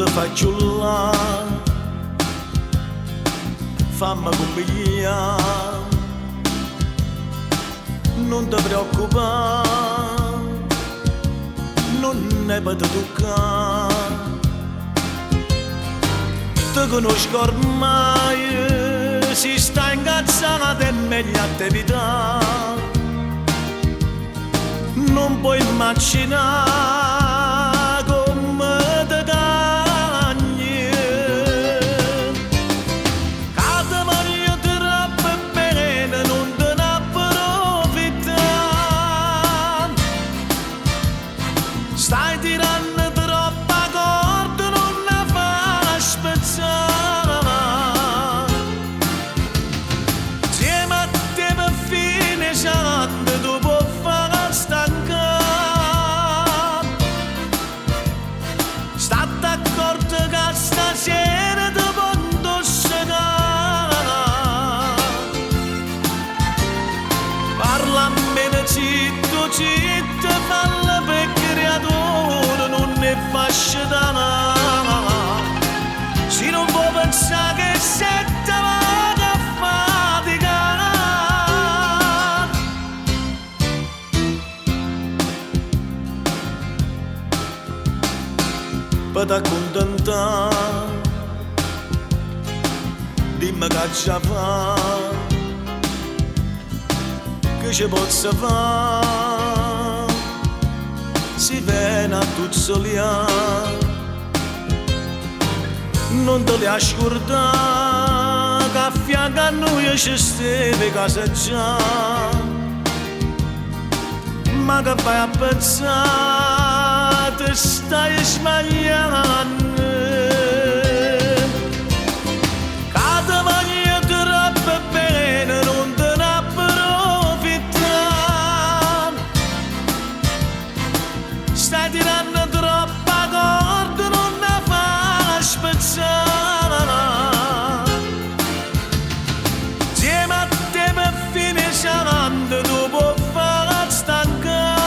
ti faccio là, fammi compagnia, non ti preoccupare, non ne posso toccare, ti conosco ormai, si sta incazzata è meglio a te evitare, non puoi immaginare come ti cagni, che ti voglio troppo bene, non te ne approfittare, stai tirando troppa corda, non ne fai spezzare, insieme a te per fine santo tu puoi fare stancare, state accorto che stasera ti posso segare, parla a me zitto, zitto, falla per creatura, non ne faccio danare, se non vuoi pensare che se te vado a faticare, per t'accontentare, dimmi che già fa, che ci posso fare, si viene a tuzzoliare, non te li ascoltare, che a fianco a noi ci stevi casa già, ma che vai a pensare, ti stai sbagliando, che ti voglio troppo bene, non te ne approfittare, stai tirando troppa corda, non ne fai spezzare, insieme a te per fine sanando tu puoi fare stancare,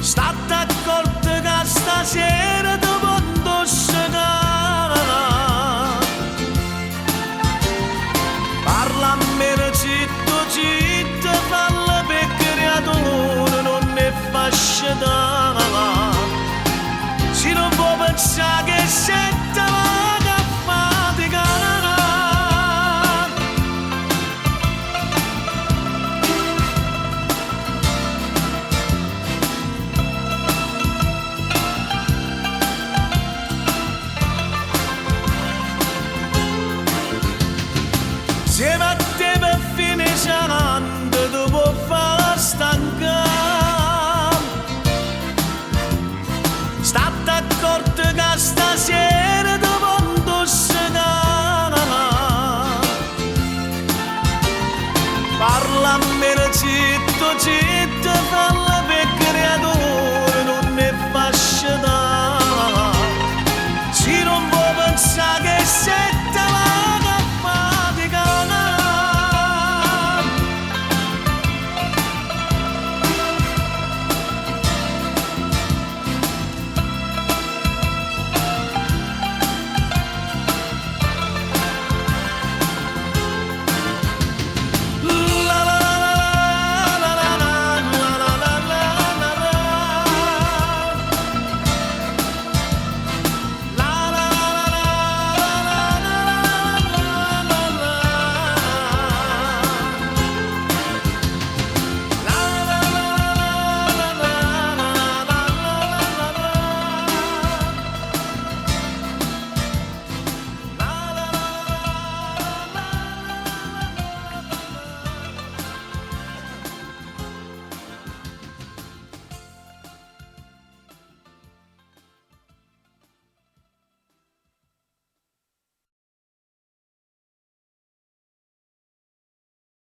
state accorto che stasera ti posso segare, parla a me zitto, zitto, falla per creatura, non ne faccio dare, se non puoi pensare che sei